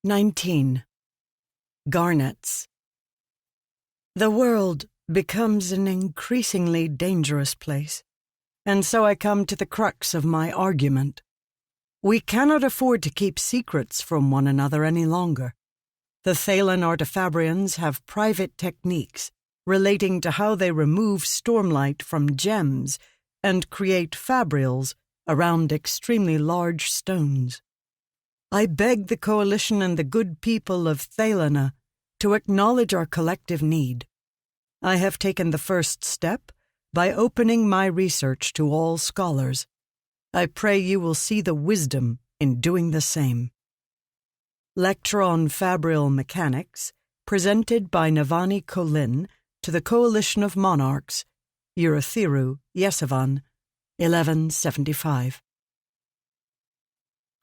19. Garnets. The world becomes an increasingly dangerous place, and so I come to the crux of my argument. We cannot afford to keep secrets from one another any longer. The Thaylen artifabrians have private techniques relating to how they remove stormlight from gems and create fabrials around extremely large stones. I beg the Coalition and the good people of Thaylena to acknowledge our collective need. I have taken the first step by opening my research to all scholars. I pray you will see the wisdom in doing the same. Lecture on Fabrial Mechanics, presented by Navani Colin to the Coalition of Monarchs, Urithiru, Yesevan, 1175.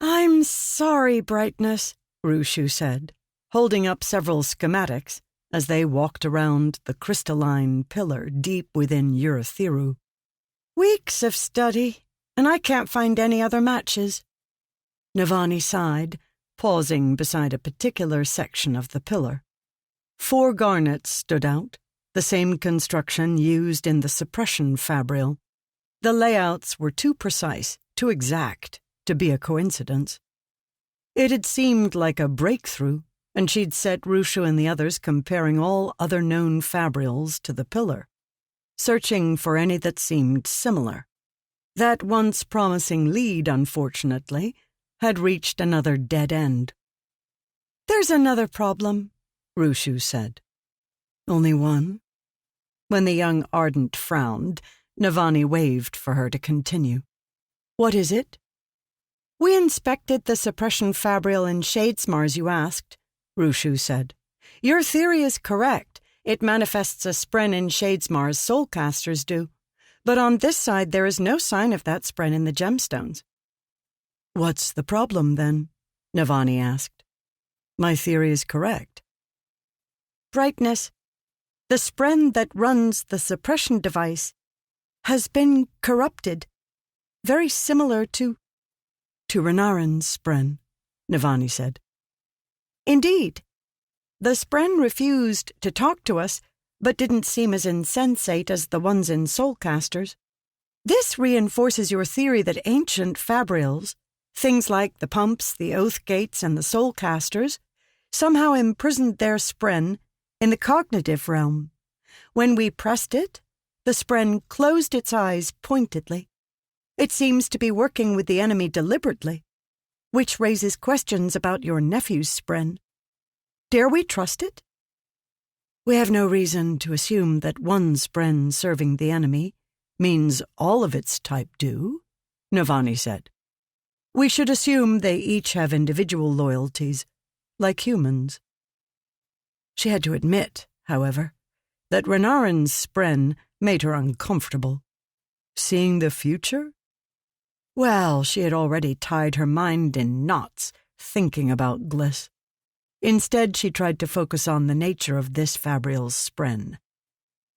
"I'm sorry, Brightness," Rushu said, holding up several schematics as they walked around the crystalline pillar deep within Urithiru. "Weeks of study, and I can't find any other matches." Navani sighed, pausing beside a particular section of the pillar. 4 garnets stood out, the same construction used in the suppression fabrial. The layouts were too precise, too exact, to be a coincidence. It had seemed like a breakthrough, and she'd set Rushu and the others comparing all other known fabrials to the pillar, searching for any that seemed similar. That once promising lead, unfortunately, had reached another dead end. "There's another problem," Rushu said. "Only one?" When the young Ardent frowned, Navani waved for her to continue. "What is it?" "We inspected the suppression fabrial in Shadesmar you asked," Rushu said. "Your theory is correct. It manifests a spren in Shadesmar's soulcasters do. But on this side there is no sign of that spren in the gemstones." "What's the problem, then?" Navani asked. "My theory is correct." "Brightness, the spren that runs the suppression device has been corrupted, very similar to Renarin's spren," Navani said. "Indeed. The spren refused to talk to us, but didn't seem as insensate as the ones in Soulcasters. This reinforces your theory that ancient fabrials, things like the pumps, the oath gates, and the Soulcasters, somehow imprisoned their spren in the cognitive realm. When we pressed it, the spren closed its eyes pointedly. It seems to be working with the enemy deliberately, which raises questions about your nephew's spren. Dare we trust it?" "We have no reason to assume that one spren serving the enemy means all of its type do," Navani said. "We should assume they each have individual loyalties, like humans." She had to admit, however, that Renarin's spren made her uncomfortable. Seeing the future? Well, she had already tied her mind in knots thinking about Gliss. Instead, she tried to focus on the nature of this fabrial's spren.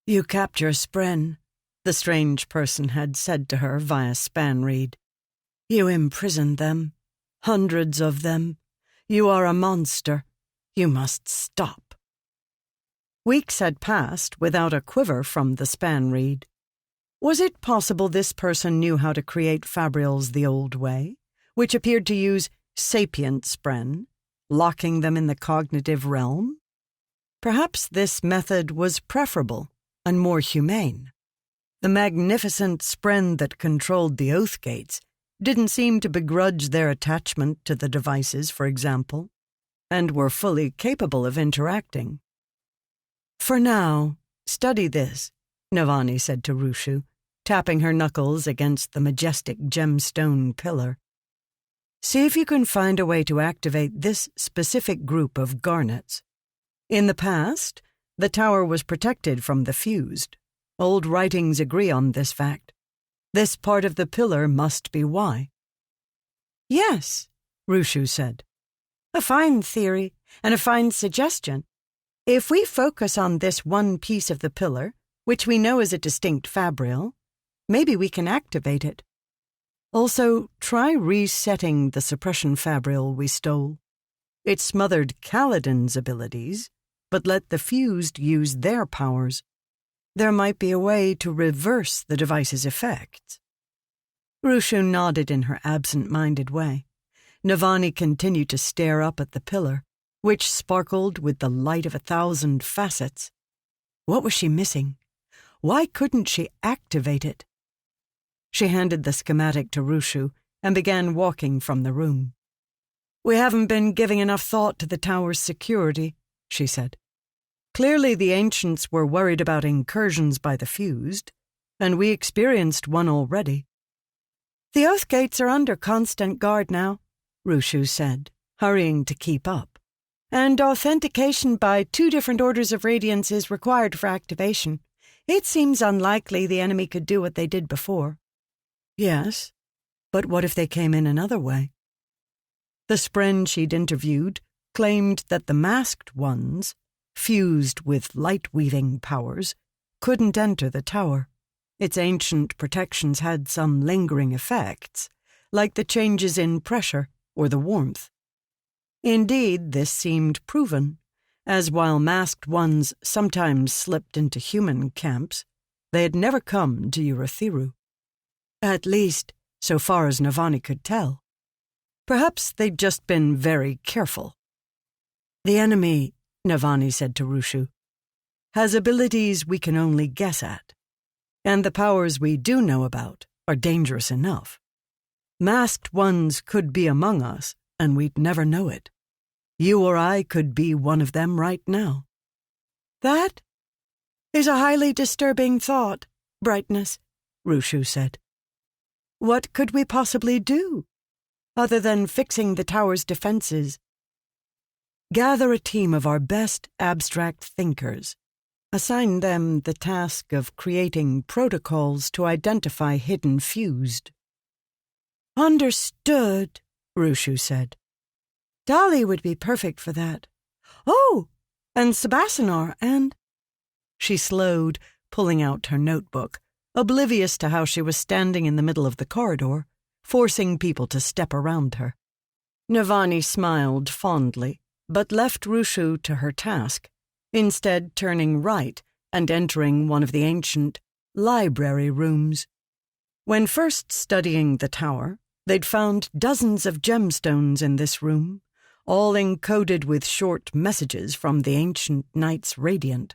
"You capture spren," the strange person had said to her via span-reed. "You imprison them. Hundreds of them. You are a monster. You must stop." Weeks had passed without a quiver from the span-reed. Was it possible this person knew how to create fabrials the old way, which appeared to use sapient spren, locking them in the cognitive realm? Perhaps this method was preferable and more humane. The magnificent spren that controlled the oath gates didn't seem to begrudge their attachment to the devices, for example, and were fully capable of interacting. "For now, study this," Navani said to Rushu, tapping her knuckles against the majestic gemstone pillar. "See if you can find a way to activate this specific group of garnets. In the past, the tower was protected from the fused. Old writings agree on this fact. This part of the pillar must be why." "Yes," Rushu said. "A fine theory and a fine suggestion. If we focus on this one piece of the pillar, which we know is a distinct fabrial, maybe we can activate it. Also, try resetting the suppression fabrial we stole. It smothered Kaladin's abilities, but let the fused use their powers. There might be a way to reverse the device's effects. Rushu nodded in her absent-minded way. Navani continued to stare up at the pillar, which sparkled with the light of 1,000 facets. What was she missing? Why couldn't she activate it? She handed the schematic to Rushu and began walking from the room. "We haven't been giving enough thought to the tower's security," she said. "Clearly the ancients were worried about incursions by the fused, and we experienced one already." "The oath gates are under constant guard now," Rushu said, hurrying to keep up. "And authentication by 2 different orders of radiance is required for activation. It seems unlikely the enemy could do what they did before." "Yes, but what if they came in another way?" The spren she'd interviewed claimed that the masked ones, fused with light-weaving powers, couldn't enter the tower. Its ancient protections had some lingering effects, like the changes in pressure or the warmth. Indeed, this seemed proven, as while masked ones sometimes slipped into human camps, they had never come to Urithiru. At least, so far as Navani could tell. Perhaps they'd just been very careful. "The enemy," Navani said to Rushu, "has abilities we can only guess at, and the powers we do know about are dangerous enough. Masked ones could be among us, and we'd never know it. You or I could be one of them right now." "That is a highly disturbing thought, Brightness," Rushu said. "What could we possibly do, other than fixing the tower's defenses?" "Gather a team of our best abstract thinkers. Assign them the task of creating protocols to identify hidden fused." "Understood," Rushu said. "Dali would be perfect for that. Oh, and Sabasanar, and—" She slowed, pulling out her notebook, oblivious to how she was standing in the middle of the corridor, forcing people to step around her. Navani smiled fondly, but left Rushu to her task, instead turning right and entering one of the ancient library rooms. When first studying the tower, they'd found dozens of gemstones in this room, all encoded with short messages from the ancient Knights Radiant.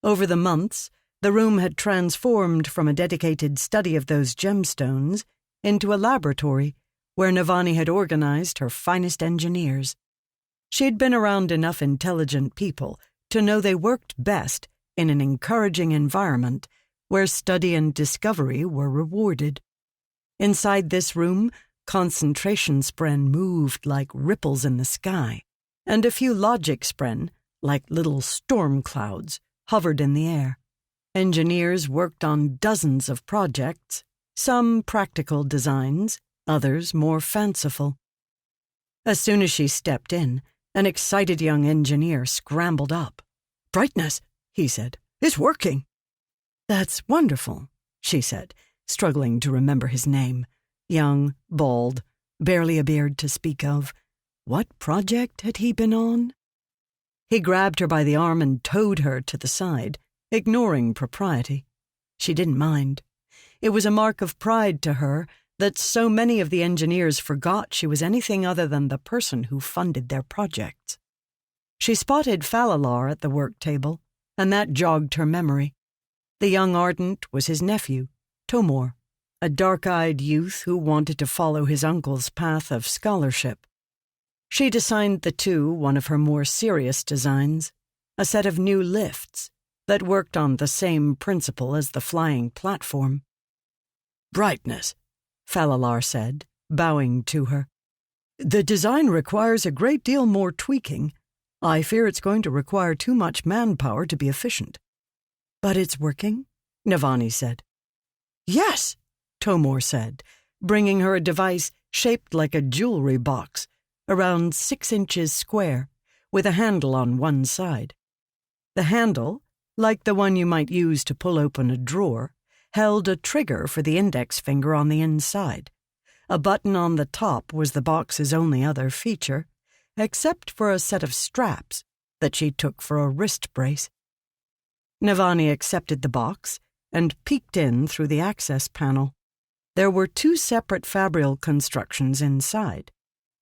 Over the months, the room had transformed from a dedicated study of those gemstones into a laboratory where Navani had organized her finest engineers. She'd been around enough intelligent people to know they worked best in an encouraging environment where study and discovery were rewarded. Inside this room, concentration spren moved like ripples in the sky, and a few logic spren, like little storm clouds, hovered in the air. Engineers worked on dozens of projects, some practical designs, others more fanciful. As soon as she stepped in, an excited young engineer scrambled up. "Brightness," he said, "it's working." "That's wonderful," she said, struggling to remember his name. Young, bald, barely a beard to speak of. What project had he been on? He grabbed her by the arm and towed her to the side, ignoring propriety. She didn't mind. It was a mark of pride to her that so many of the engineers forgot she was anything other than the person who funded their projects. She spotted Falalar at the work table, and that jogged her memory. The young Ardent was his nephew, Tomor, a dark-eyed youth who wanted to follow his uncle's path of scholarship. She'd assigned the two one of her more serious designs, a set of new lifts that worked on the same principle as the flying platform. "Brightness," Falalar said, bowing to her. "The design requires a great deal more tweaking. I fear it's going to require too much manpower to be efficient." "But it's working?" Navani said. "Yes," Tomor said, bringing her a device shaped like a jewelry box, around 6 inches square, with a handle on one side. The handle, like the one you might use to pull open a drawer, held a trigger for the index finger on the inside. A button on the top was the box's only other feature, except for a set of straps that she took for a wrist brace. Navani accepted the box and peeked in through the access panel. There were 2 separate fabrial constructions inside.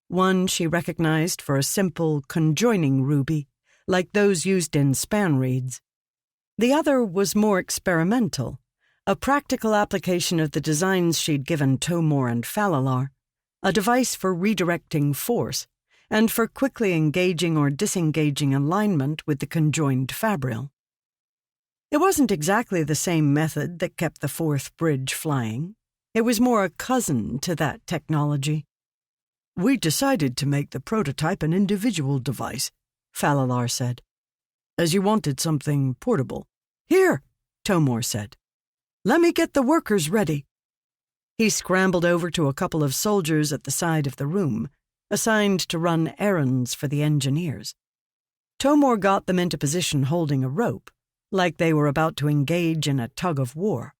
One she recognized for a simple conjoining ruby, like those used in span reeds. The other was more experimental, a practical application of the designs she'd given Tomor and Falalar, a device for redirecting force, and for quickly engaging or disengaging alignment with the conjoined fabrial. It wasn't exactly the same method that kept the 4th bridge flying. It was more a cousin to that technology. "We decided to make the prototype an individual device," Falalar said, "as you wanted something portable." "Here," Tomor said. "Let me get the workers ready." He scrambled over to a couple of soldiers at the side of the room, assigned to run errands for the engineers. Tomor got them into position holding a rope, like they were about to engage in a tug-of-war.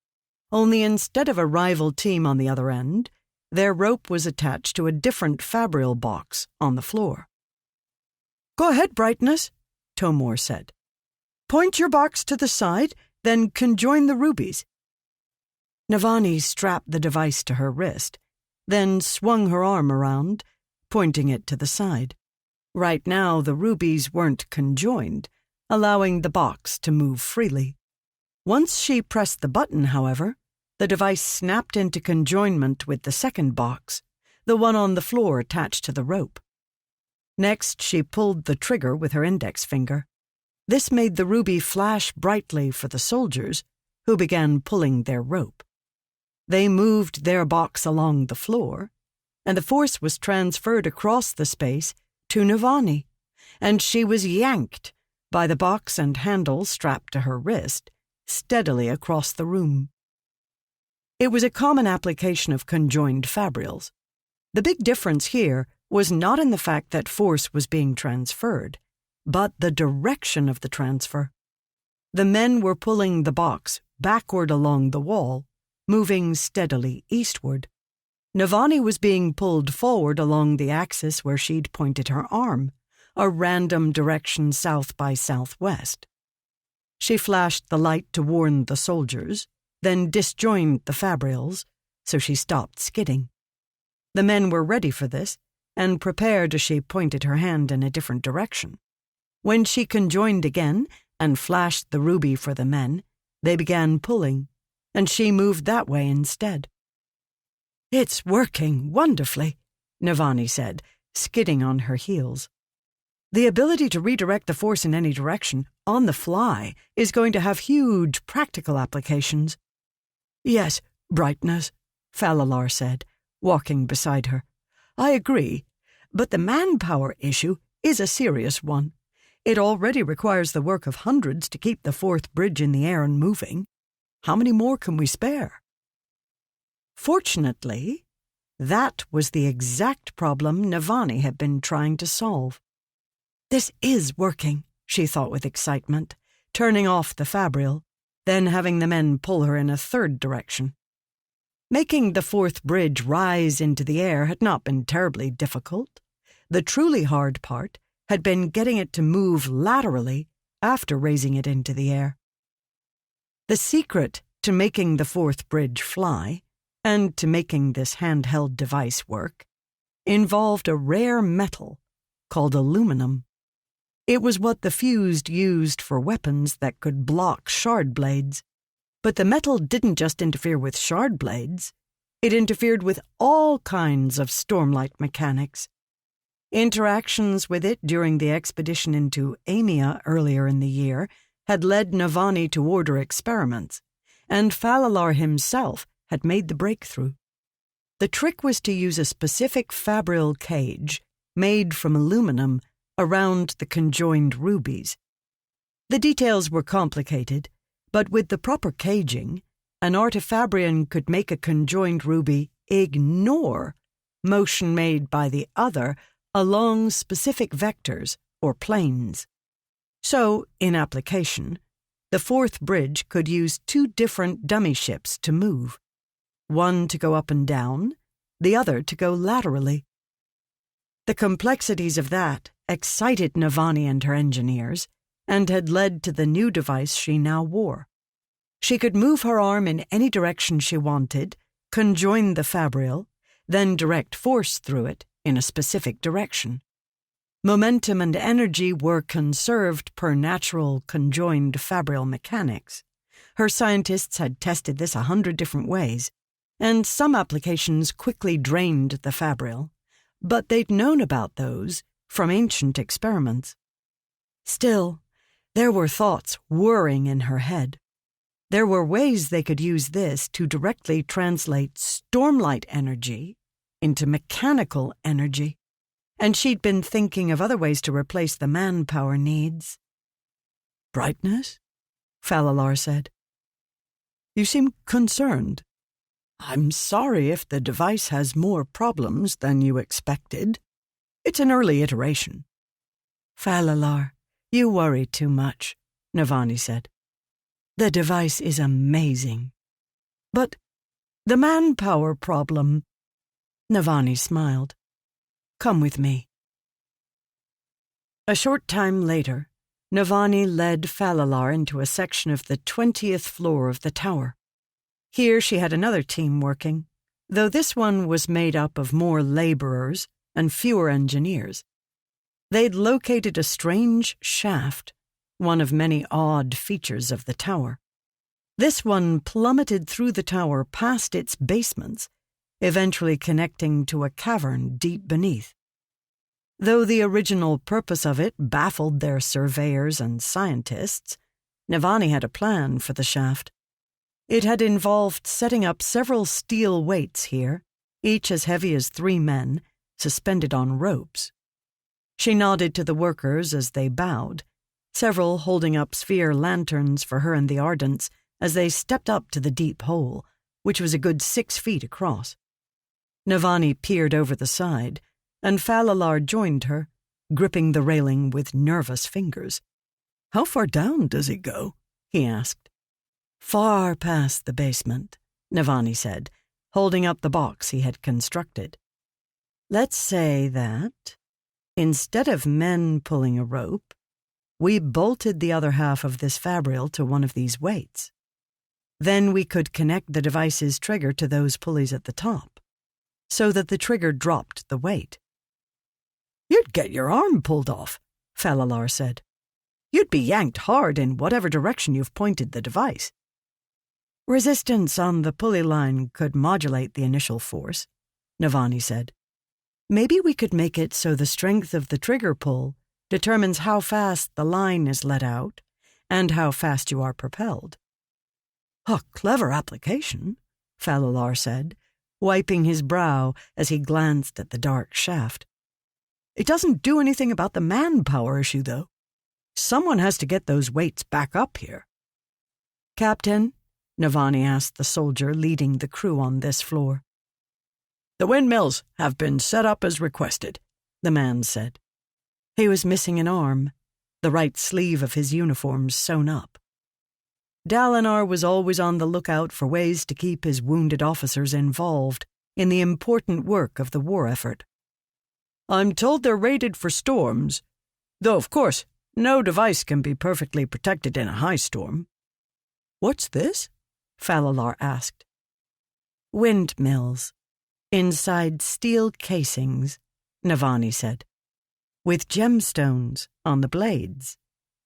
Only instead of a rival team on the other end, their rope was attached to a different fabrial box on the floor. "Go ahead, Brightness," Tomor said. "Point your box to the side, then conjoin the rubies." Navani strapped the device to her wrist, then swung her arm around, pointing it to the side. Right now, the rubies weren't conjoined, allowing the box to move freely. Once she pressed the button, however, the device snapped into conjoinment with the second box, the one on the floor attached to the rope. Next, she pulled the trigger with her index finger. This made the ruby flash brightly for the soldiers, who began pulling their rope. They moved their box along the floor, and the force was transferred across the space to Navani, and she was yanked by the box and handle strapped to her wrist, steadily across the room. It was a common application of conjoined fabrials. The big difference here was not in the fact that force was being transferred, but the direction of the transfer. The men were pulling the box backward along the wall, moving steadily eastward. Navani was being pulled forward along the axis where she'd pointed her arm, a random direction south by southwest. She flashed the light to warn the soldiers, then disjoined the fabrials, so she stopped skidding. The men were ready for this, and prepared as she pointed her hand in a different direction. When she conjoined again and flashed the ruby for the men, they began pulling, and she moved that way instead. "It's working wonderfully," Navani said, skidding on her heels. "The ability to redirect the force in any direction, on the fly, is going to have huge practical applications." "Yes, Brightness," Falalar said, walking beside her. "I agree, but the manpower issue is a serious one. It already requires the work of hundreds to keep the 4th bridge in the air and moving. How many more can we spare?" Fortunately, that was the exact problem Navani had been trying to solve. "This is working," she thought with excitement, turning off the fabrial, then having the men pull her in a third direction. Making the 4th bridge rise into the air had not been terribly difficult. The truly hard part had been getting it to move laterally after raising it into the air. The secret to making the 4th bridge fly, and to making this handheld device work, involved a rare metal called aluminum. It was what the fused used for weapons that could block shard blades. But the metal didn't just interfere with shard blades. It interfered with all kinds of stormlight mechanics. Interactions with it during the expedition into Amia earlier in the year had led Navani to order experiments, and Falalar himself had made the breakthrough. The trick was to use a specific fabrial cage made from aluminum around the conjoined rubies. The details were complicated, but with the proper caging, an artifabrian could make a conjoined ruby ignore motion made by the other along specific vectors or planes. So, in application, the 4th bridge could use 2 different dummy ships to move, one to go up and down, the other to go laterally. The complexities of that excited Navani and her engineers, and had led to the new device she now wore. She could move her arm in any direction she wanted, conjoin the fabrial, then direct force through it in a specific direction. Momentum and energy were conserved per natural conjoined fabrial mechanics. Her scientists had tested this 100 different ways, and some applications quickly drained the fabrial, but they'd known about those from ancient experiments. Still, there were thoughts whirring in her head. There were ways they could use this to directly translate stormlight energy into mechanical energy, and she'd been thinking of other ways to replace the manpower needs. "Brightness?" Falalar said. "You seem concerned. I'm sorry if the device has more problems than you expected. It's an early iteration." "Falalar, you worry too much," Navani said. "The device is amazing. But the manpower problem..." Navani smiled. "Come with me." A short time later, Navani led Falalar into a section of the 20th floor of the tower. Here she had another team working, though this one was made up of more laborers and fewer engineers. They'd located a strange shaft, one of many odd features of the tower. This one plummeted through the tower past its basements, eventually connecting to a cavern deep beneath. Though the original purpose of it baffled their surveyors and scientists, Navani had a plan for the shaft. It had involved setting up several steel weights here, each as heavy as 3 men, suspended on ropes. She nodded to the workers as they bowed, several holding up sphere lanterns for her and the Ardents as they stepped up to the deep hole, which was a good 6 feet across. Navani peered over the side, and Falalar joined her, gripping the railing with nervous fingers. "How far down does it go?" he asked. "Far past the basement," Navani said, holding up the box he had constructed. "Let's say that, instead of men pulling a rope, we bolted the other half of this fabrial to one of these weights. Then we could connect the device's trigger to those pulleys at the top, so that the trigger dropped the weight." "You'd get your arm pulled off," Falalar said. "You'd be yanked hard in whatever direction you've pointed the device." "Resistance on the pulley line could modulate the initial force," Navani said. "Maybe we could make it so the strength of the trigger pull determines how fast the line is let out and how fast you are propelled." "A clever application," Falalar said, wiping his brow as he glanced at the dark shaft. "It doesn't do anything about the manpower issue, though. Someone has to get those weights back up here." "Captain?" Navani asked the soldier leading the crew on this floor. "The windmills have been set up as requested," the man said. He was missing an arm, the right sleeve of his uniform sewn up. Dalinar was always on the lookout for ways to keep his wounded officers involved in the important work of the war effort. "I'm told they're rated for storms, though of course no device can be perfectly protected in a high storm." "What's this?" Falalar asked. "Windmills, inside steel casings," Navani said, "with gemstones on the blades,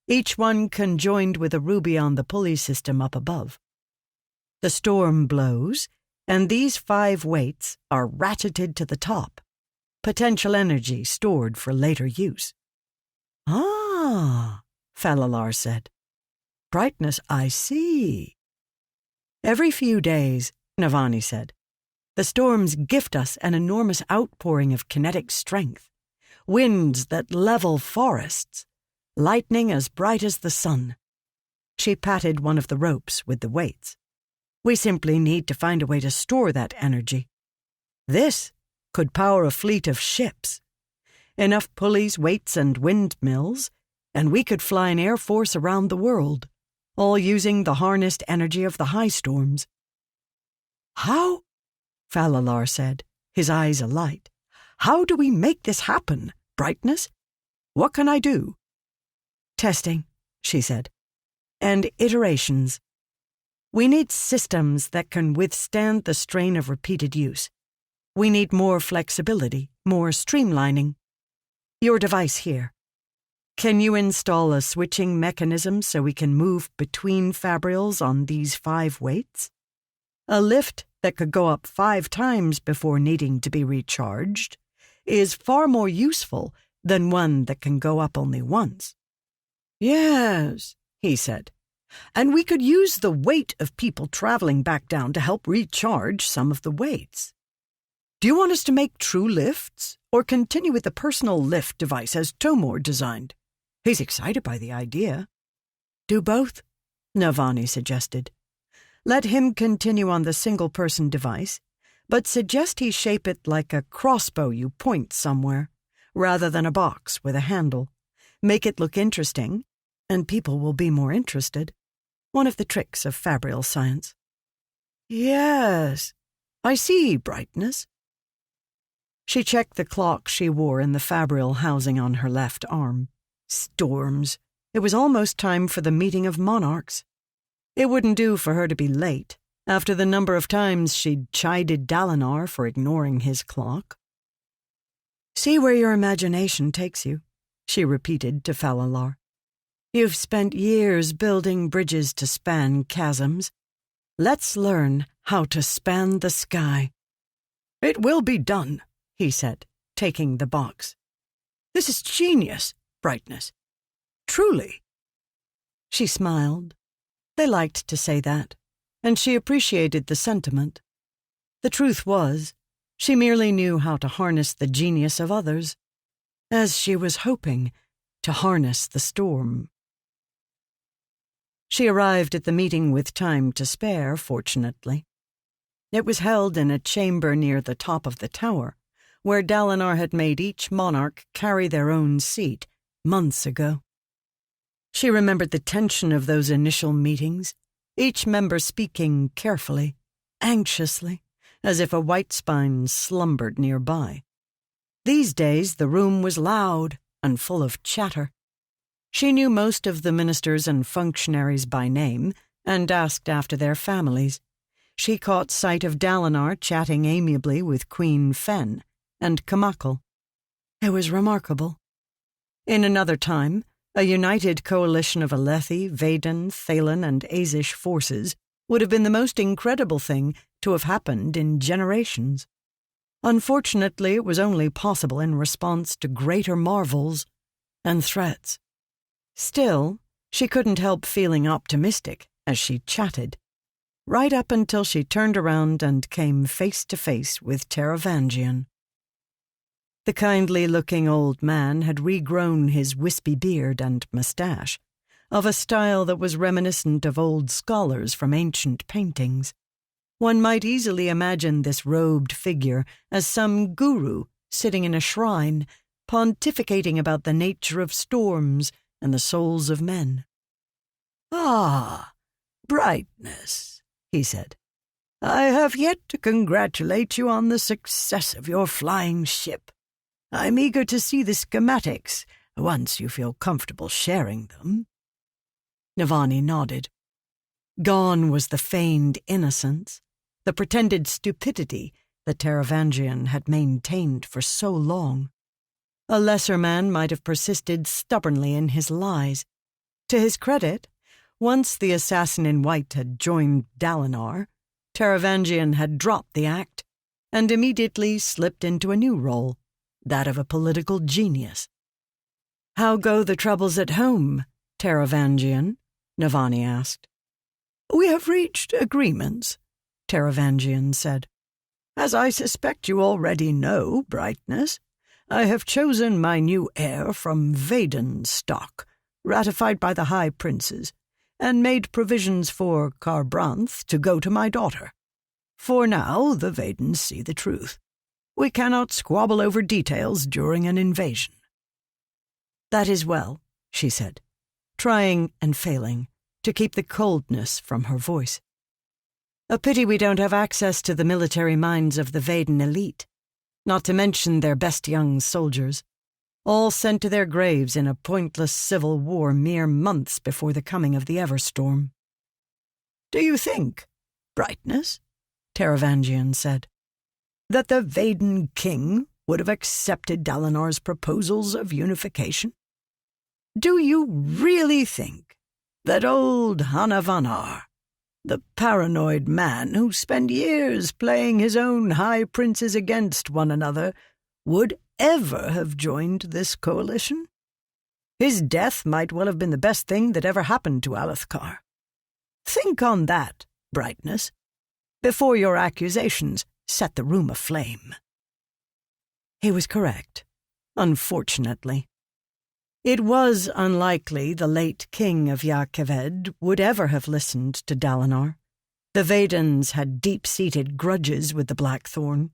each one conjoined with a ruby on the pulley system up above. The storm blows, and these 5 weights are ratcheted to the top, potential energy stored for later use." "Ah," Falalar said. "Brightness, I see." "Every few days," Navani said, "the storms gift us an enormous outpouring of kinetic strength, winds that level forests, lightning as bright as the sun." She patted one of the ropes with the weights. "We simply need to find a way to store that energy. This could power a fleet of ships. Enough pulleys, weights, and windmills, and we could fly an air force around the world, all using the harnessed energy of the high storms." "How?" Falalar said, his eyes alight. How do we make this happen, Brightness? What can I do? Testing, she said, and iterations. We need systems that can withstand the strain of repeated use. We need more flexibility, more streamlining. Your device here. Can you install a switching mechanism so we can move between fabrials on these 5 weights? A lift that could go up 5 times before needing to be recharged is far more useful than one that can go up only once. Yes, he said, and we could use the weight of people traveling back down to help recharge some of the weights. Do you want us to make true lifts, or continue with the personal lift device as Tomor designed? He's excited by the idea. Do both, Navani suggested. Let him continue on the single-person device, but suggest he shape it like a crossbow you point somewhere, rather than a box with a handle. Make it look interesting, and people will be more interested. One of the tricks of fabrial science. Yes, I see, Brightness. She checked the clock she wore in the fabrial housing on her left arm. Storms. It was almost time for the meeting of monarchs. It wouldn't do for her to be late, after the number of times she'd chided Dalinar for ignoring his clock. See where your imagination takes you, she repeated to Falalar. You've spent years building bridges to span chasms. Let's learn how to span the sky. It will be done, he said, taking the box. This is genius, Brightness. Truly. She smiled. They liked to say that, and she appreciated the sentiment. The truth was, she merely knew how to harness the genius of others, as she was hoping to harness the storm. She arrived at the meeting with time to spare, fortunately. It was held in a chamber near the top of the tower, where Dalinar had made each monarch carry their own seat months ago. She remembered the tension of those initial meetings, each member speaking carefully, anxiously, as if a white spine slumbered nearby. These days the room was loud and full of chatter. She knew most of the ministers and functionaries by name and asked after their families. She caught sight of Dalinar chatting amiably with Queen Fen and Kamakal. It was remarkable. In another time, a united coalition of Alethi, Vaden, Thalen, and Azish forces would have been the most incredible thing to have happened in generations. Unfortunately, it was only possible in response to greater marvels and threats. Still, she couldn't help feeling optimistic as she chatted, right up until she turned around and came face to face with Taravangian. The kindly-looking old man had regrown his wispy beard and mustache, of a style that was reminiscent of old scholars from ancient paintings. One might easily imagine this robed figure as some guru sitting in a shrine, pontificating about the nature of storms and the souls of men. "Ah, Brightness," he said. "I have yet to congratulate you on the success of your flying ship. I'm eager to see the schematics, once you feel comfortable sharing them." Navani nodded. Gone was the feigned innocence, the pretended stupidity that Taravangian had maintained for so long. A lesser man might have persisted stubbornly in his lies. To his credit, once the assassin in white had joined Dalinar, Taravangian had dropped the act and immediately slipped into a new role, that of a political genius. "How go the troubles at home, Taravangian?" Navani asked. "We have reached agreements," Taravangian said. "As I suspect you already know, Brightness, I have chosen my new heir from Vaden stock, ratified by the High Princes, and made provisions for Kharbranth to go to my daughter. For now, the Vadens see the truth. We cannot squabble over details during an invasion." "That is well," she said, trying and failing to keep the coldness from her voice. "A pity we don't have access to the military minds of the Vaden elite. not to mention their best young soldiers, all sent to their graves in a pointless civil war mere months before the coming of the Everstorm. "Do you think, Brightness," Taravangian said, "that the Vaden king would have accepted Dalinar's proposals of unification? Do you really think that old Hanavanar, the paranoid man who spent years playing his own high princes against one another, would ever have joined this coalition? His death might well have been the best thing that ever happened to Alethkar. Think on that, Brightness, before your accusations set the room aflame." He was correct, unfortunately. It was unlikely the late king of Yakeved would ever have listened to Dalinar. The Vedans had deep-seated grudges with the Blackthorn.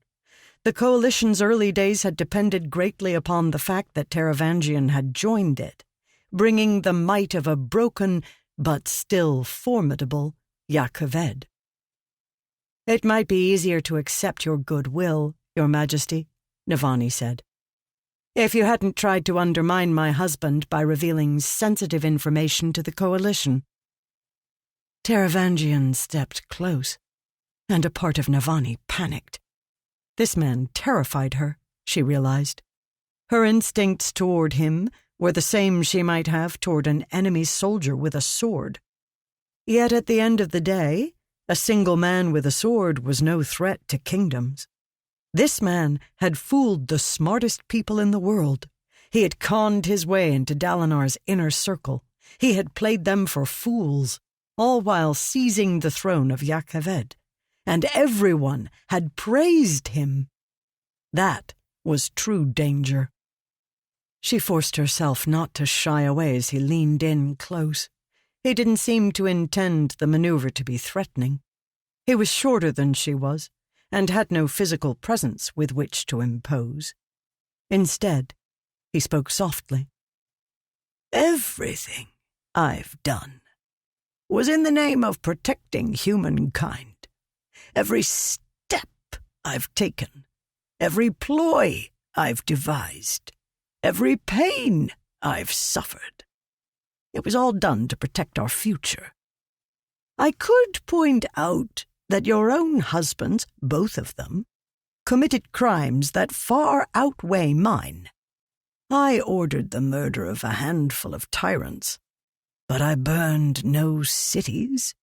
The coalition's early days had depended greatly upon the fact that Taravangian had joined it, bringing the might of a broken but still formidable Yakeved. "It might be easier to accept your goodwill, Your Majesty," Navani said, "if you hadn't tried to undermine my husband by revealing sensitive information to the coalition." Taravangian stepped close, and a part of Navani panicked. This man terrified her, she realized. Her instincts toward him were the same she might have toward an enemy soldier with a sword. Yet at the end of the day, a single man with a sword was no threat to kingdoms. This man had fooled the smartest people in the world. He had conned his way into Dalinar's inner circle. He had played them for fools, all while seizing the throne of Yakeved. And everyone had praised him. That was true danger. She forced herself not to shy away as he leaned in close. He didn't seem to intend the maneuver to be threatening. He was shorter than she was, and had no physical presence with which to impose. Instead, he spoke softly. "Everything I've done was in the name of protecting humankind. Every step I've taken, every ploy I've devised, every pain I've suffered. It was all done to protect our future. I could point out that your own husbands, both of them, committed crimes that far outweigh mine. I ordered the murder of a handful of tyrants, but I burned no cities.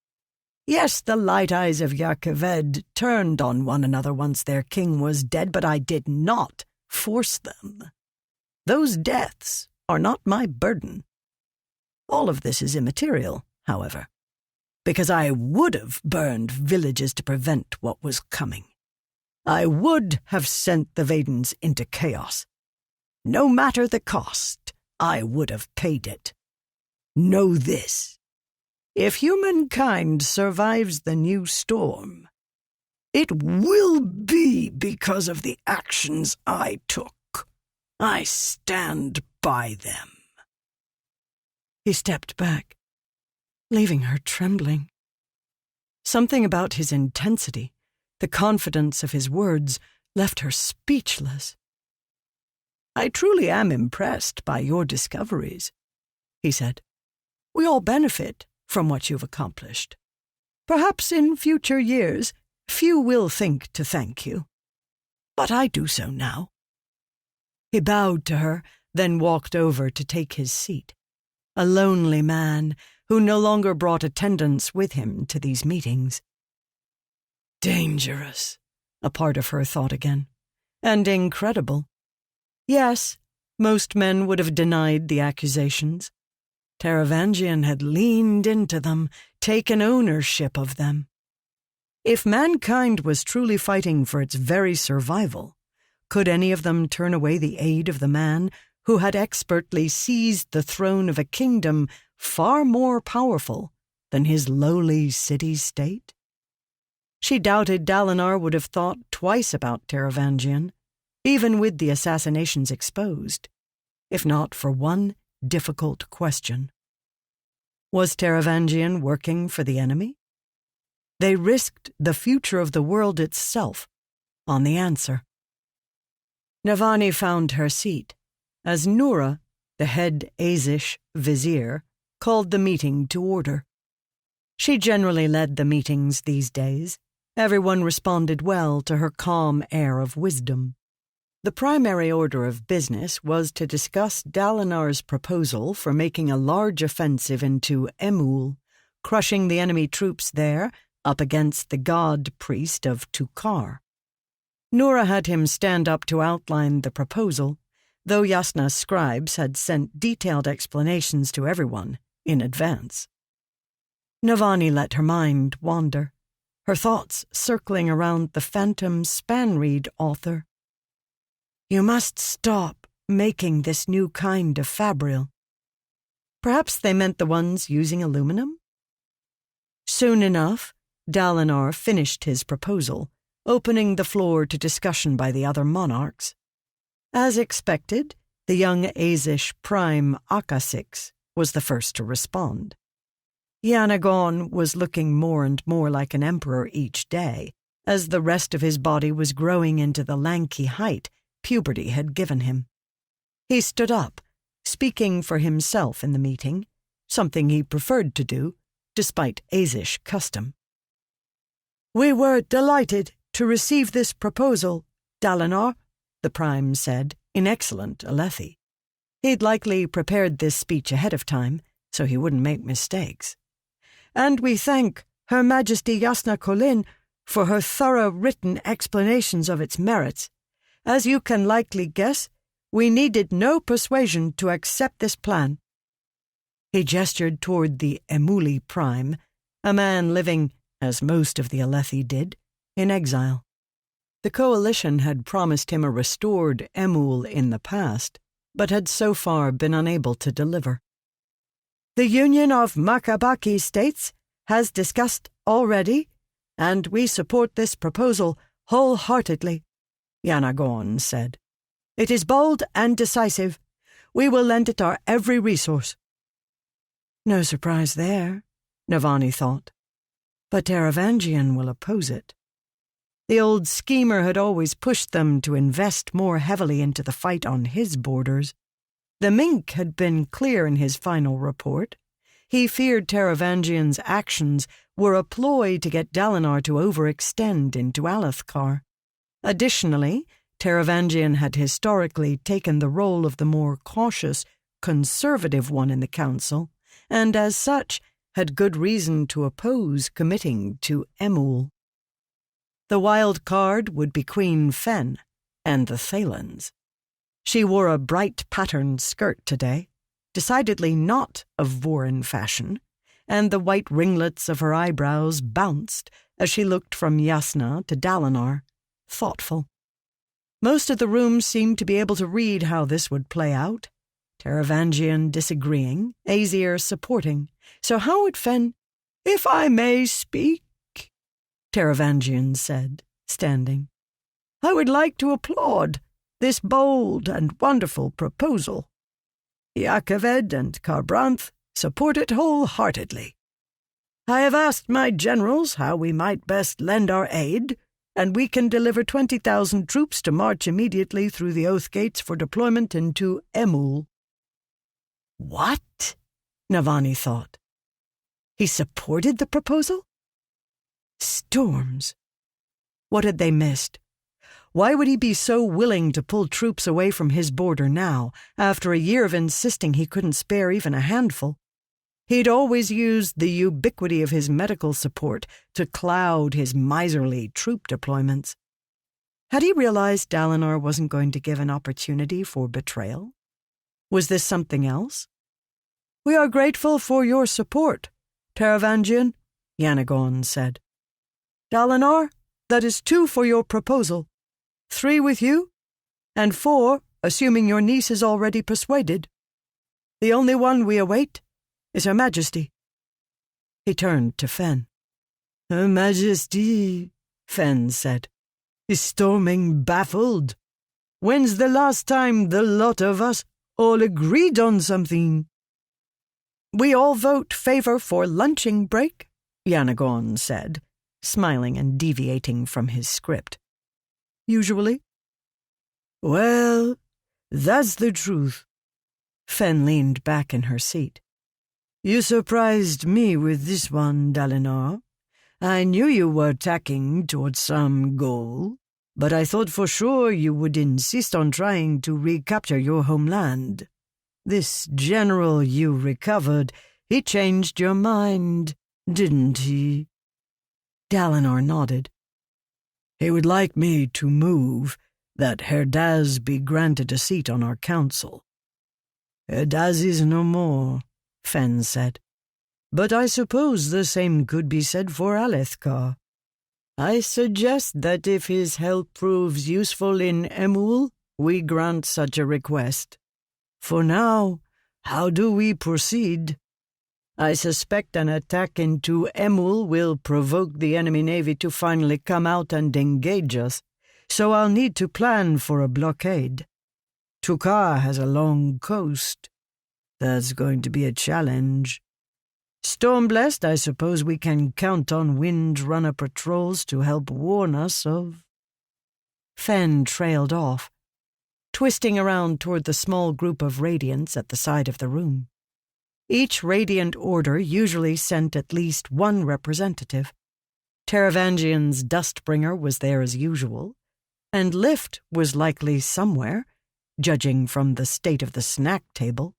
Yes, the light eyes of Yakeved turned on one another once their king was dead, but I did not force them. Those deaths are not my burden. All of this is immaterial, however, because I would have burned villages to prevent what was coming. I would have sent the Vedans into chaos. No matter the cost, I would have paid it. Know this. If humankind survives the new storm, it will be because of the actions I took. I stand by them." He stepped back, leaving her trembling. Something about his intensity, the confidence of his words, left her speechless. "I truly am impressed by your discoveries," he said. "We all benefit from what you've accomplished. Perhaps in future years, few will think to thank you. But I do so now." He bowed to her, then walked over to take his seat. A lonely man who no longer brought attendants with him to these meetings. Dangerous, a part of her thought again, and incredible. Yes, most men would have denied the accusations. Taravangian had leaned into them, taken ownership of them. If mankind was truly fighting for its very survival, could any of them turn away the aid of the man who had expertly seized the throne of a kingdom far more powerful than his lowly city-state? She doubted Dalinar would have thought twice about Taravangian, even with the assassinations exposed, if not for one difficult question. Was Taravangian working for the enemy? They risked the future of the world itself on the answer. Navani found her seat as Noura, the head Azish vizier, called the meeting to order. She generally led the meetings these days. Everyone responded well to her calm air of wisdom. The primary order of business was to discuss Dalinar's proposal for making a large offensive into Emul, crushing the enemy troops there up against the god-priest of Tukar. Noura had him stand up to outline the proposal, though Yasna's scribes had sent detailed explanations to everyone in advance. Navani let her mind wander, her thoughts circling around the phantom Spanreed author. You must stop making this new kind of fabrial. Perhaps they meant the ones using aluminum? Soon enough, Dalinar finished his proposal, opening the floor to discussion by the other monarchs. As expected, the young Azish prime Akasix was the first to respond. Yanagon was looking more and more like an emperor each day, as the rest of his body was growing into the lanky height puberty had given him. He stood up, speaking for himself in the meeting, something he preferred to do, despite Azish custom. We were delighted to receive this proposal, Dalinar, the Prime said, in excellent Alethi. He'd likely prepared this speech ahead of time, so he wouldn't make mistakes. And we thank Her Majesty Yasna Kholin for her thorough written explanations of its merits. As you can likely guess, we needed no persuasion to accept this plan. He gestured toward the Emuli Prime, a man living, as most of the Alethi did, in exile. The coalition had promised him a restored Emul in the past, but had so far been unable to deliver. The Union of Makabaki States has discussed already, and we support this proposal wholeheartedly, Yanagon said. It is bold and decisive. We will lend it our every resource. No surprise there, Navani thought. But Taravangian will oppose it. The old schemer had always pushed them to invest more heavily into the fight on his borders. The Mink had been clear in his final report. He feared Taravangian's actions were a ploy to get Dalinar to overextend into Alethkar. Additionally, Taravangian had historically taken the role of the more cautious, conservative one in the council, and as such had good reason to oppose committing to Emul. The wild card would be Queen Fen and the Thalans. She wore a bright patterned skirt today, decidedly not of Vorin fashion, and the white ringlets of her eyebrows bounced as she looked from Yasna to Dalinar, thoughtful. Most of the room seemed to be able to read how this would play out, Taravangian disagreeing, Azir supporting. So how would Fen— If I may speak, Taravangian said, standing. I would like to applaud this bold and wonderful proposal. Iacheved and Kharbranth support it wholeheartedly. I have asked my generals how we might best lend our aid, and we can deliver 20,000 troops to march immediately through the Oath Gates for deployment into Emul. What? Navani thought. He supported the proposal? Storms. What had they missed? Why would he be so willing to pull troops away from his border now, after a year of insisting he couldn't spare even a handful? He'd always used the ubiquity of his medical support to cloud his miserly troop deployments. Had he realized Dalinar wasn't going to give an opportunity for betrayal? Was this something else? We are grateful for your support, Taravangian, Yanagon said. Dalinar, that is 2 for your proposal, 3 with you, and 4, assuming your niece is already persuaded. The only one we await is Her Majesty. He turned to Fen. Her Majesty, Fen said, is storming baffled. When's the last time the lot of us all agreed on something? We all vote favor for lunching break, Yanagon said, smiling and deviating from his script. Usually. Well, that's the truth. Fen leaned back in her seat. You surprised me with this one, Dalinar. I knew you were tacking towards some goal, but I thought for sure you would insist on trying to recapture your homeland. This general you recovered, he changed your mind, didn't he? Dalinar nodded. He would like me to move, that Herdaz be granted a seat on our council. Herdaz is no more, Fen said. But I suppose the same could be said for Alethkar. I suggest that if his help proves useful in Emul, we grant such a request. For now, how do we proceed? I suspect an attack into Emul will provoke the enemy navy to finally come out and engage us, so I'll need to plan for a blockade. Tukar has a long coast. That's going to be a challenge. Stormblessed, I suppose we can count on Windrunner patrols to help warn us of... Fen trailed off, twisting around toward the small group of Radiants at the side of the room. Each Radiant Order usually sent at least one representative. Taravangian's Dustbringer was there as usual, and Lift was likely somewhere, judging from the state of the snack table,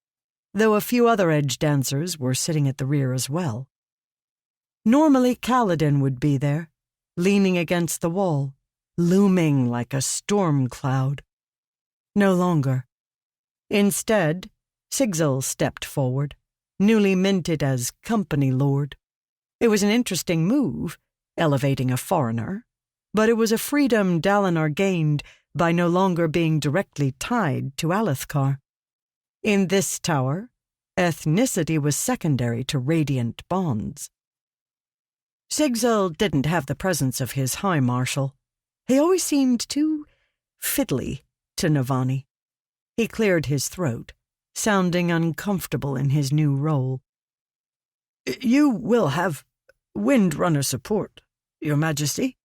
though a few other edge dancers were sitting at the rear as well. Normally Kaladin would be there, leaning against the wall, looming like a storm cloud. No longer. Instead, Sigzil stepped forward, newly minted as Company Lord. It was an interesting move, elevating a foreigner, but it was a freedom Dalinar gained by no longer being directly tied to Alethkar. In this tower, ethnicity was secondary to radiant bonds. Sigzil didn't have the presence of his High Marshal. He always seemed too fiddly to Navani. He cleared his throat, sounding uncomfortable in his new role. You will have Windrunner support, Your Majesty.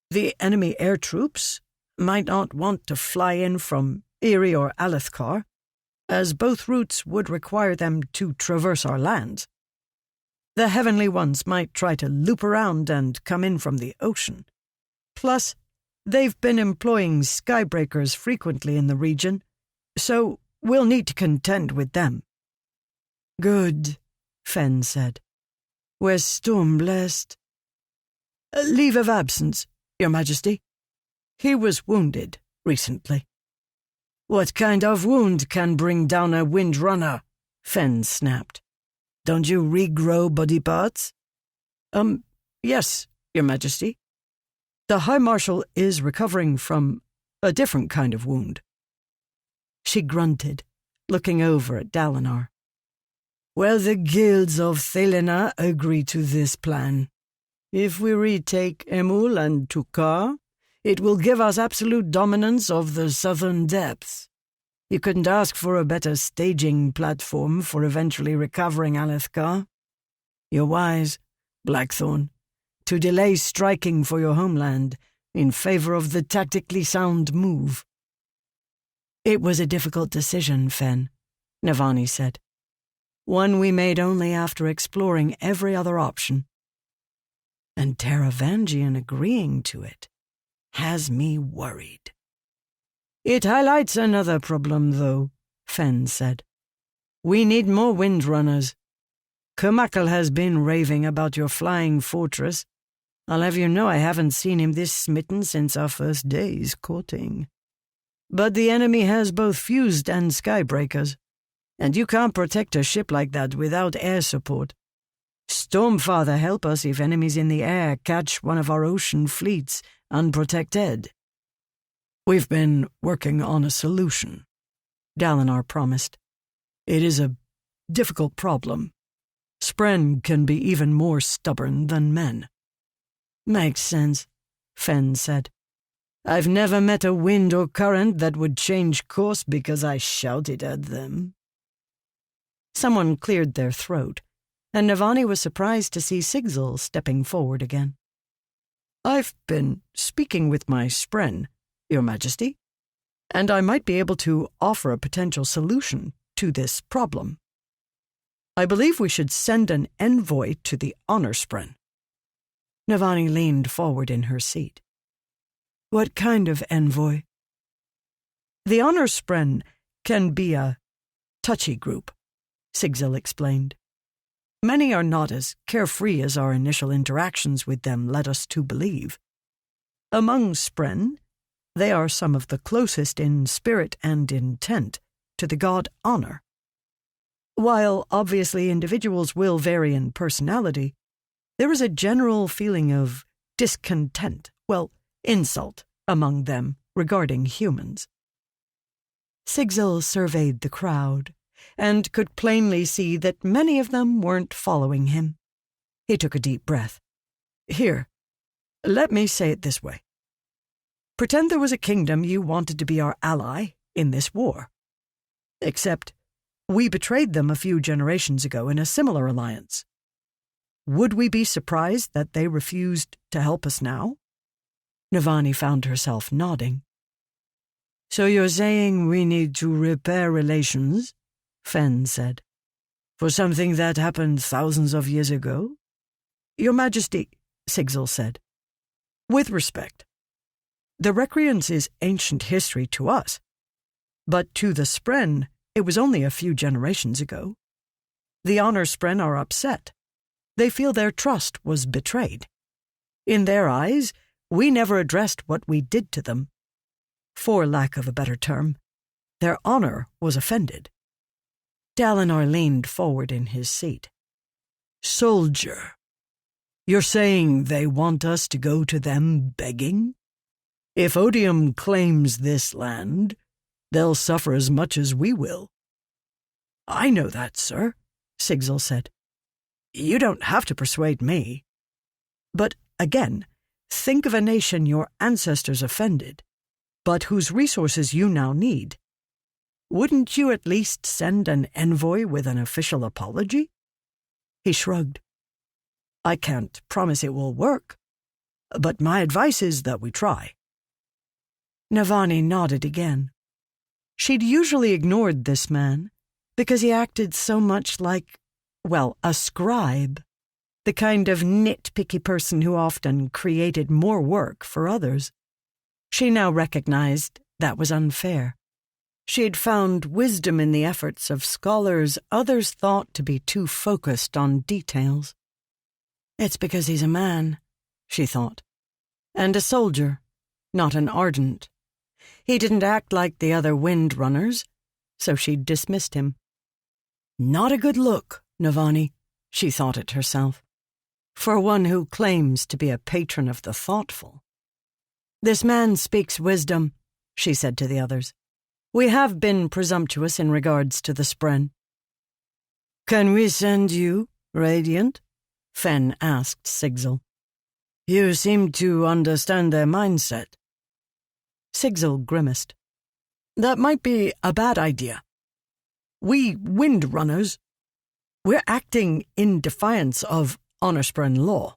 The enemy air troops might not want to fly in from Iri or Alethkar, as both routes would require them to traverse our lands. The Heavenly Ones might try to loop around and come in from the ocean. Plus, they've been employing skybreakers frequently in the region, so we'll need to contend with them. Good, Fen said. We're storm-blessed. Leave of absence, Your Majesty. He was wounded recently. What kind of wound can bring down a Windrunner? Fen snapped. Don't you regrow body parts? Yes, Your Majesty. The High Marshal is recovering from a different kind of wound. She grunted, looking over at Dalinar. Well, the guilds of Thelena agree to this plan. If we retake Emul and Tukar, it will give us absolute dominance of the southern depths. You couldn't ask for a better staging platform for eventually recovering Alethkar. You're wise, Blackthorn, to delay striking for your homeland in favor of the tactically sound move. It was a difficult decision, Fen, Navani said. One we made only after exploring every other option. And Taravangian agreeing to it has me worried. It highlights another problem, though, Fen said. We need more Windrunners. Kermakal has been raving about your flying fortress. I'll have you know I haven't seen him this smitten since our first days courting. But the enemy has both fused and skybreakers, and you can't protect a ship like that without air support. Stormfather help us if enemies in the air catch one of our ocean fleets unprotected. We've been working on a solution, Dalinar promised. It is a difficult problem. Spren can be even more stubborn than men. Makes sense, Fen said. I've never met a wind or current that would change course because I shouted at them. Someone cleared their throat, and Navani was surprised to see Sigzil stepping forward again. I've been speaking with my Spren, Your Majesty. and I might be able to offer a potential solution to this problem. I believe we should send an envoy to the honor spren." Navani leaned forward in her seat. "What kind of envoy?" "The honor spren can be a touchy group," Sigzil explained. "Many are not as carefree as our initial interactions with them led us to believe. Among spren, they are some of the closest in spirit and intent to the god Honor. While obviously individuals will vary in personality, there is a general feeling of discontent, insult, among them regarding humans." Sigzil surveyed the crowd and could plainly see that many of them weren't following him. He took a deep breath. "Here, let me say it this way. Pretend there was a kingdom you wanted to be our ally in this war. Except we betrayed them a few generations ago in a similar alliance. Would we be surprised that they refused to help us now?" Navani found herself nodding. "So you're saying we need to repair relations?" Fen said. "For something that happened thousands of years ago?" "Your Majesty," Sigzil said, "with respect, the Recreance is ancient history to us, but to the Spren it was only a few generations ago. The Honor Spren are upset. They feel their trust was betrayed. In their eyes, we never addressed what we did to them. For lack of a better term, their honor was offended." Dalinar leaned forward in his seat. "Soldier, you're saying they want us to go to them begging? If Odium claims this land, they'll suffer as much as we will." "I know that, sir," Sigzil said. "You don't have to persuade me. But again, think of a nation your ancestors offended, but whose resources you now need. Wouldn't you at least send an envoy with an official apology?" He shrugged. "I can't promise it will work, but my advice is that we try." Navani nodded again. She'd usually ignored this man because he acted so much like, a scribe, the kind of nitpicky person who often created more work for others. She now recognized that was unfair. She had found wisdom in the efforts of scholars others thought to be too focused on details. "It's because he's a man," she thought, "and a soldier, not an ardent. He didn't act like the other Windrunners, so she dismissed him. Not a good look, Navani, she thought it herself, for one who claims to be a patron of the thoughtful. "This man speaks wisdom," she said to the others. "We have been presumptuous in regards to the Spren." "Can we send you, Radiant?" Fen asked Sigzil. "You seem to understand their mindset." Sigzil grimaced. "That might be a bad idea. We Windrunners, we're acting in defiance of Honorspren law.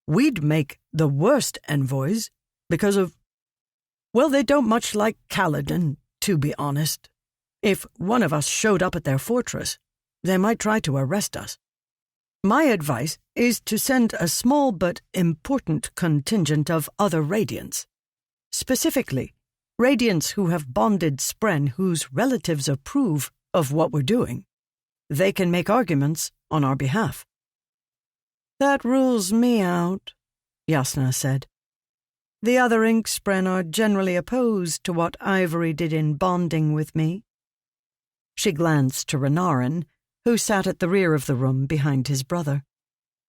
We'd make the worst envoys because of, they don't much like Kaladin, to be honest. If one of us showed up at their fortress, they might try to arrest us. My advice is to send a small but important contingent of other Radiants. Specifically, Radiants who have bonded Spren whose relatives approve of what we're doing. They can make arguments on our behalf." "That rules me out," Jasnah said. "The other Ink Spren are generally opposed to what Ivory did in bonding with me." She glanced to Renarin, who sat at the rear of the room behind his brother.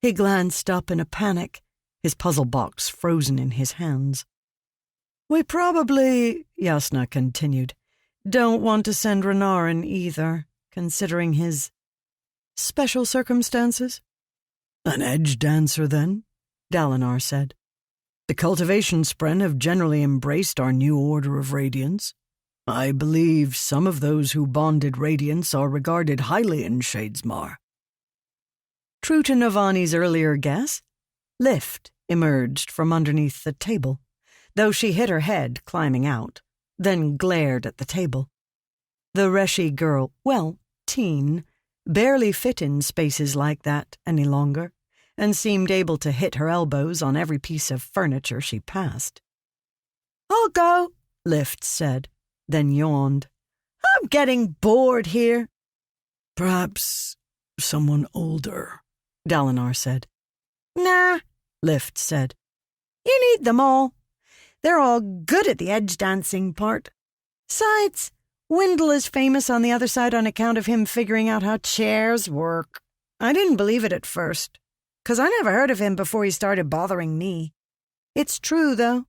He glanced up in a panic, his puzzle box frozen in his hands. "We probably," Jasnah continued, "don't want to send Renarin either, considering his special circumstances." "An edge dancer, then?" Dalinar said. "The cultivation Spren have generally embraced our new order of Radiance. I believe some of those who bonded Radiance are regarded highly in Shadesmar." True to Navani's earlier guess, Lift emerged from underneath the table, though she hid her head climbing out, then glared at the table. The Reshi girl, teen, barely fit in spaces like that any longer, and seemed able to hit her elbows on every piece of furniture she passed. "I'll go," Lift said, then yawned. "I'm getting bored here." "Perhaps someone older," Dalinar said. "Nah," Lift said. "You need them all. They're all good at the edge dancing part. Besides, Wendell is famous on the other side on account of him figuring out how chairs work. I didn't believe it at first, 'cause I never heard of him before he started bothering me. It's true, though.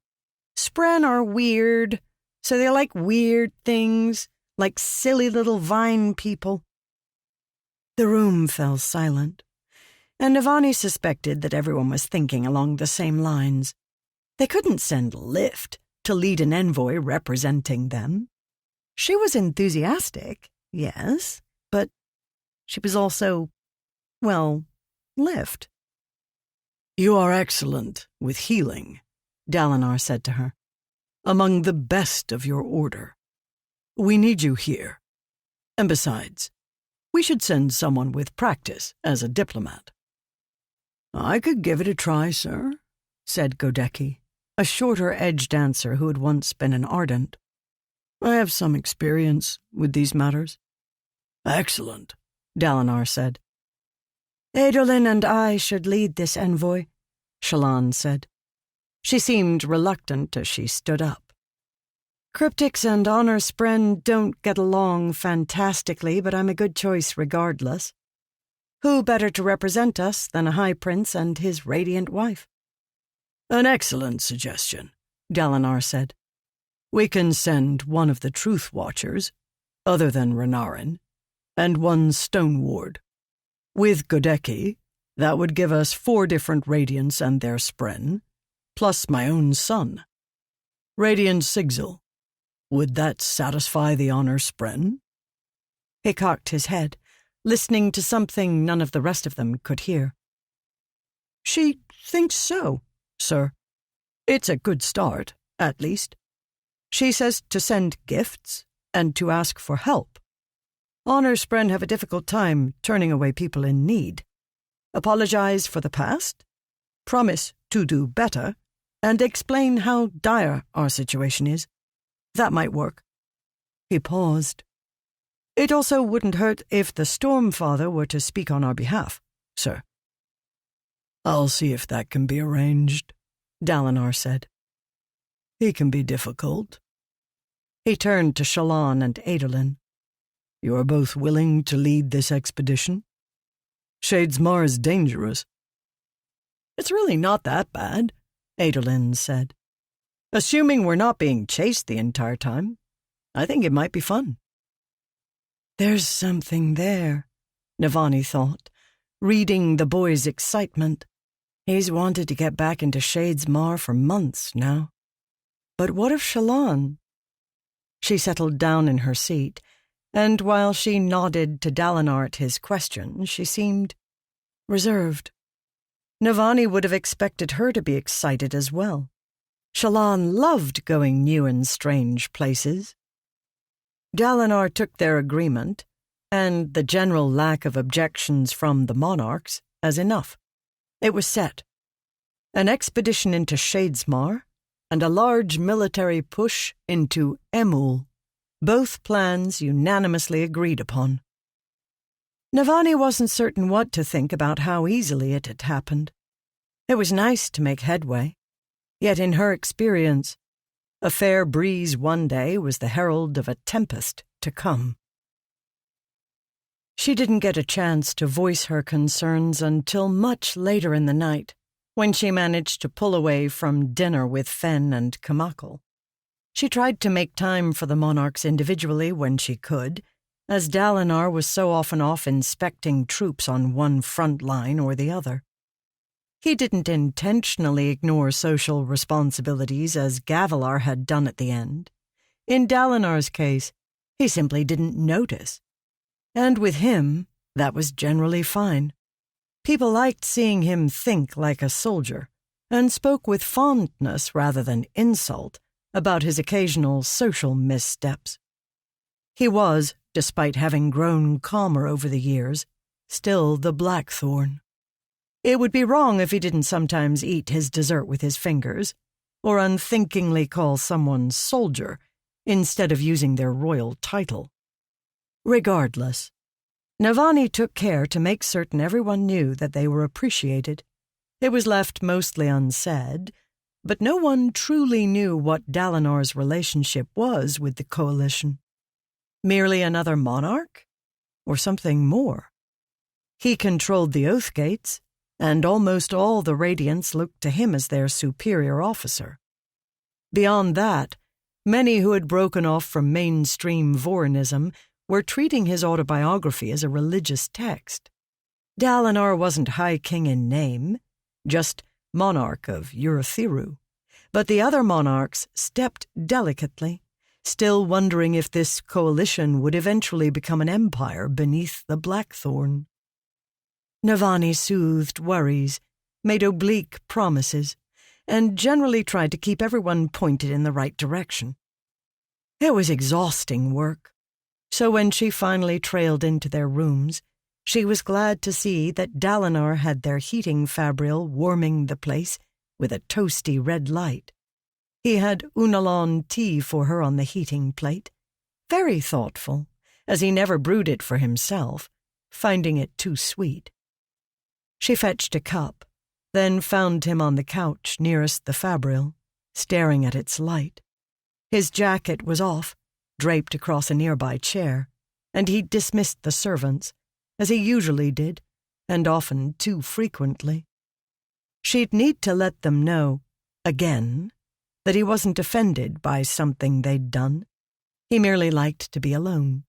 Spren are weird, so they like weird things, like silly little vine people." The room fell silent, and Navani suspected that everyone was thinking along the same lines. They couldn't send Lift to lead an envoy representing them. She was enthusiastic, yes, but she was also, Lift. "You are excellent with healing," Dalinar said to her. "Among the best of your order. We need you here. And besides, we should send someone with practice as a diplomat." "I could give it a try, sir," said Godecki, a shorter edge dancer who had once been an ardent. "I have some experience with these matters." "Excellent," Dalinar said. "Adolin and I should lead this envoy," Shallan said. She seemed reluctant as she stood up. "Cryptics and Honor Spren don't get along fantastically, but I'm a good choice regardless. Who better to represent us than a High Prince and his radiant wife?" "An excellent suggestion," Dalinar said. "We can send one of the Truth Watchers, other than Renarin, and one Stone Ward. With Godecki, that would give us 4 different Radiants and their Spren, plus my own son. Radiant Sigzil. Would that satisfy the Honor Spren?" He cocked his head, listening to something none of the rest of them could hear. "She thinks so, sir. It's a good start, at least. She says to send gifts and to ask for help. Honor Spren have a difficult time turning away people in need. Apologize for the past, promise to do better, and explain how dire our situation is. That might work." He paused. "It also wouldn't hurt if the Stormfather were to speak on our behalf, sir." "I'll see if that can be arranged," Dalinar said. "He can be difficult." He turned to Shallan and Adolin. "You are both willing to lead this expedition? Shadesmar is dangerous." "It's really not that bad," Adolin said. "Assuming we're not being chased the entire time, I think it might be fun." "There's something there," Navani thought, reading the boy's excitement. He's wanted to get back into Shadesmar for months now. But what of Shallan? She settled down in her seat, and while she nodded to Dalinar at his question, she seemed reserved. Navani would have expected her to be excited as well. Shallan loved going new and strange places. Dalinar took their agreement, and the general lack of objections from the monarchs, as enough. It was set. An expedition into Shadesmar, and a large military push into Emul, both plans unanimously agreed upon. Navani wasn't certain what to think about how easily it had happened. It was nice to make headway, yet in her experience, a fair breeze one day was the herald of a tempest to come. She didn't get a chance to voice her concerns until much later in the night, when she managed to pull away from dinner with Fen and Kamakal. She tried to make time for the monarchs individually when she could, as Dalinar was so often off inspecting troops on one front line or the other. He didn't intentionally ignore social responsibilities as Gavilar had done at the end. In Dalinar's case, he simply didn't notice. And with him, that was generally fine. People liked seeing him think like a soldier, and spoke with fondness rather than insult about his occasional social missteps. He was, despite having grown calmer over the years, still the Blackthorn. It would be wrong if he didn't sometimes eat his dessert with his fingers, or unthinkingly call someone soldier instead of using their royal title. Regardless, Navani took care to make certain everyone knew that they were appreciated. It was left mostly unsaid, but no one truly knew what Dalinar's relationship was with the Coalition. Merely another monarch? Or something more? He controlled the Oathgates, and almost all the Radiants looked to him as their superior officer. Beyond that, many who had broken off from mainstream Vorinism were treating his autobiography as a religious text. Dalinar wasn't High King in name, just monarch of Urithiru, but the other monarchs stepped delicately, still wondering if this coalition would eventually become an empire beneath the Blackthorn. Navani soothed worries, made oblique promises, and generally tried to keep everyone pointed in the right direction. It was exhausting work, so when she finally trailed into their rooms, she was glad to see that Dalinar had their heating fabrial warming the place with a toasty red light. He had Unalon tea for her on the heating plate, very thoughtful, as he never brewed it for himself, finding it too sweet. She fetched a cup, then found him on the couch nearest the fabrial, staring at its light. His jacket was off, draped across a nearby chair, and he dismissed the servants, as he usually did, and often too frequently. She'd need to let them know, again, that he wasn't offended by something they'd done. He merely liked to be alone.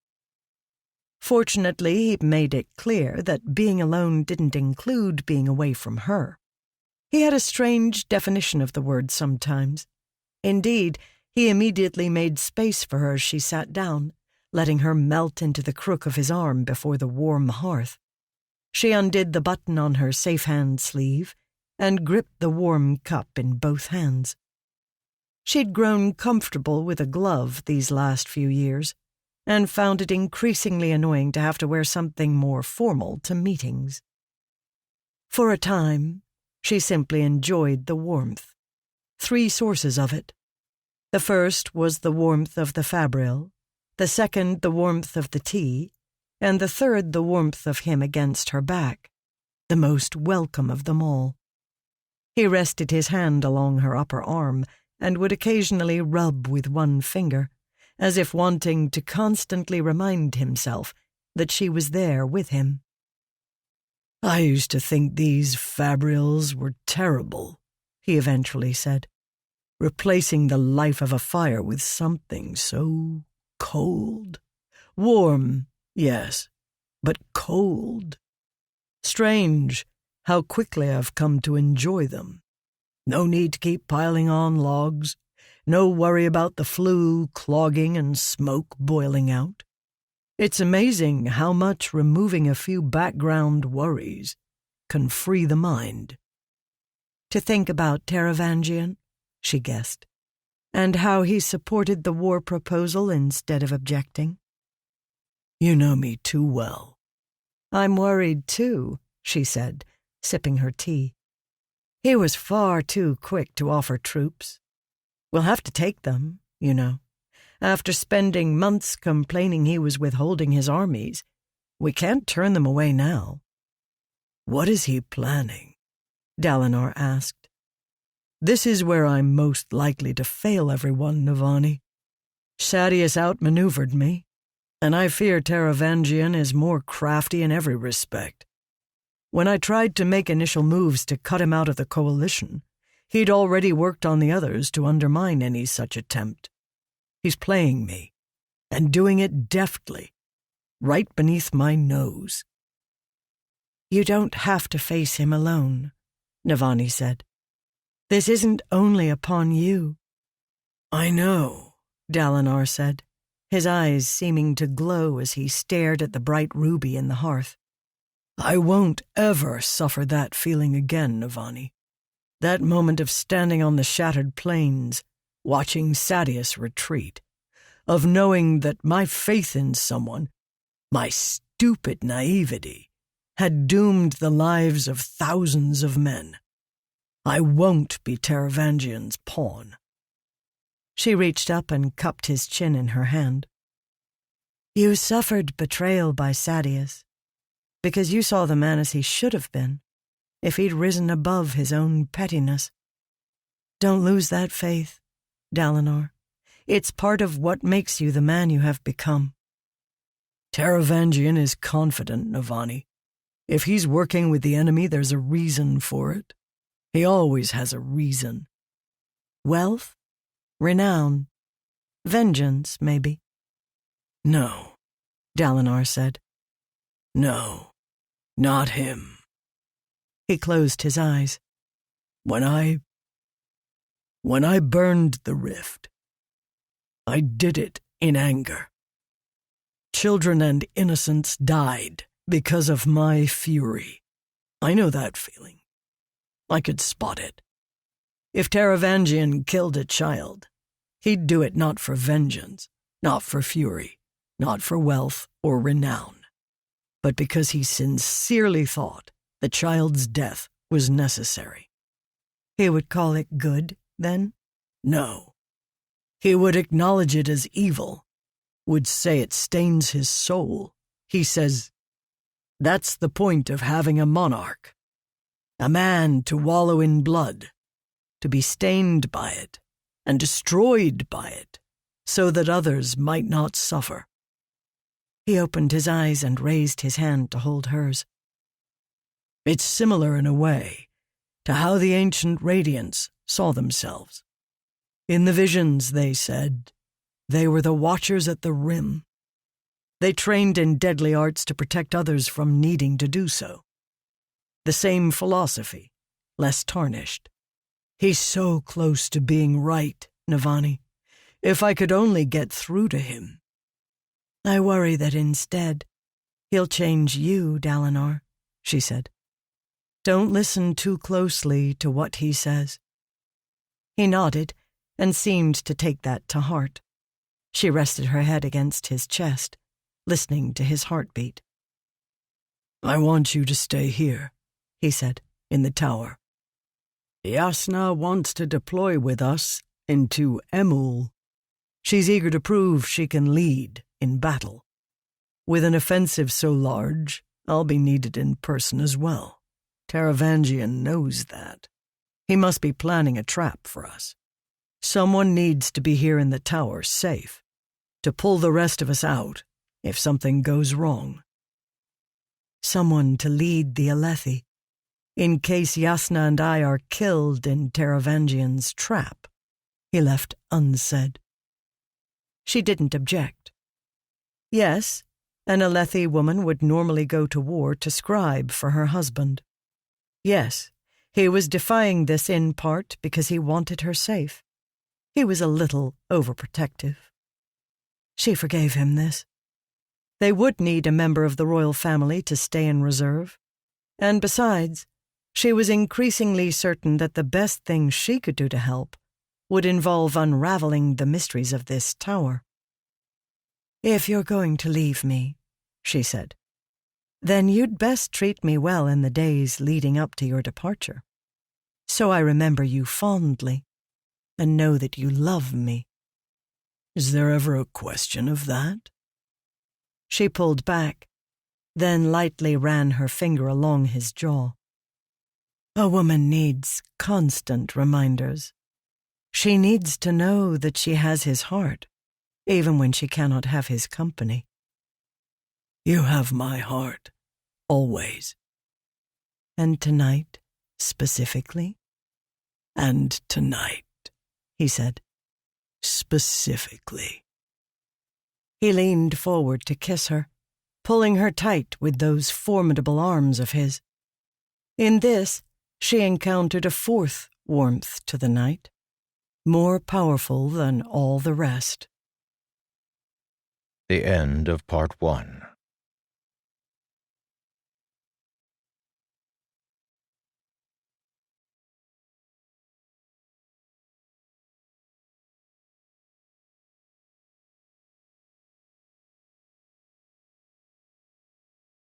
Fortunately, he'd made it clear that being alone didn't include being away from her. He had a strange definition of the word sometimes. Indeed, he immediately made space for her as she sat down, letting her melt into the crook of his arm before the warm hearth. She undid the button on her safe-hand sleeve and gripped the warm cup in both hands. She'd grown comfortable with a glove these last few years, and found it increasingly annoying to have to wear something more formal to meetings. For a time, she simply enjoyed the warmth. 3 sources of it. The first was the warmth of the fabrial, the second the warmth of the tea, and the third the warmth of him against her back, the most welcome of them all. He rested his hand along her upper arm and would occasionally rub with one finger, as if wanting to constantly remind himself that she was there with him. "I used to think these fabrials were terrible," he eventually said, "replacing the life of a fire with something so cold. Warm, yes, but cold. Strange how quickly I've come to enjoy them. No need to keep piling on logs. No worry about the flue clogging and smoke boiling out. It's amazing how much removing a few background worries can free the mind." To think about Taravangian, she guessed, and how he supported the war proposal instead of objecting. "You know me too well." "I'm worried too," she said, sipping her tea. "He was far too quick to offer troops. We'll have to take them, you know. After spending months complaining he was withholding his armies, we can't turn them away now." "What is he planning?" Dalinar asked. "This is where I'm most likely to fail everyone, Navani. Sadeas outmaneuvered me, and I fear Taravangian is more crafty in every respect. When I tried to make initial moves to cut him out of the coalition, he'd already worked on the others to undermine any such attempt. He's playing me, and doing it deftly, right beneath my nose." "You don't have to face him alone," Navani said. "This isn't only upon you." "I know," Dalinar said, his eyes seeming to glow as he stared at the bright ruby in the hearth. "I won't ever suffer that feeling again, Navani. That moment of standing on the shattered plains, watching Sadeas retreat, of knowing that my faith in someone, my stupid naivety, had doomed the lives of thousands of men. I won't be Taravangian's pawn. She reached up and cupped his chin in her hand. You suffered betrayal by Sadeas, because you saw the man as he should have been, if he'd risen above his own pettiness. Don't lose that faith, Dalinar. It's part of what makes you the man you have become. Taravangian is confident, Navani. If he's working with the enemy, there's a reason for it. He always has a reason. Wealth? Renown? Vengeance, maybe? No, Dalinar said. No, not him. He closed his eyes. When I burned the rift, I did it in anger. Children and innocents died because of my fury. I know that feeling. I could spot it. If Taravangian killed a child, he'd do it not for vengeance, not for fury, not for wealth or renown, but because he sincerely thought the child's death was necessary. He would call it good, then? No. He would acknowledge it as evil, would say it stains his soul. He says, that's the point of having a monarch. A man to wallow in blood, to be stained by it and destroyed by it, so that others might not suffer. He opened his eyes and raised his hand to hold hers. It's similar in a way to how the ancient Radiants saw themselves. In the visions, they said, they were the watchers at the rim. They trained in deadly arts to protect others from needing to do so. The same philosophy, less tarnished. He's so close to being right, Navani. If I could only get through to him. I worry that instead, he'll change you, Dalinar, she said. Don't listen too closely to what he says. He nodded and seemed to take that to heart. She rested her head against his chest, listening to his heartbeat. I want you to stay here, he said, in the tower. Yasna wants to deploy with us into Emul. She's eager to prove she can lead in battle. With an offensive so large, I'll be needed in person as well. Taravangian knows that. He must be planning a trap for us. Someone needs to be here in the tower, safe, to pull the rest of us out if something goes wrong. Someone to lead the Alethi, in case Yasna and I are killed in Taravangian's trap, he left unsaid. She didn't object. Yes, an Alethi woman would normally go to war to scribe for her husband. Yes, he was defying this in part because he wanted her safe. He was a little overprotective. She forgave him this. They would need a member of the royal family to stay in reserve. And besides, she was increasingly certain that the best thing she could do to help would involve unraveling the mysteries of this tower. If you're going to leave me, she said, then you'd best treat me well in the days leading up to your departure, so I remember you fondly and know that you love me. Is there ever a question of that? She pulled back, then lightly ran her finger along his jaw. A woman needs constant reminders. She needs to know that she has his heart, even when she cannot have his company. You have my heart, always. And tonight, specifically? And tonight, he said. Specifically. He leaned forward to kiss her, pulling her tight with those formidable arms of his. In this, she encountered a fourth warmth to the night, more powerful than all the rest. The end of Part 1.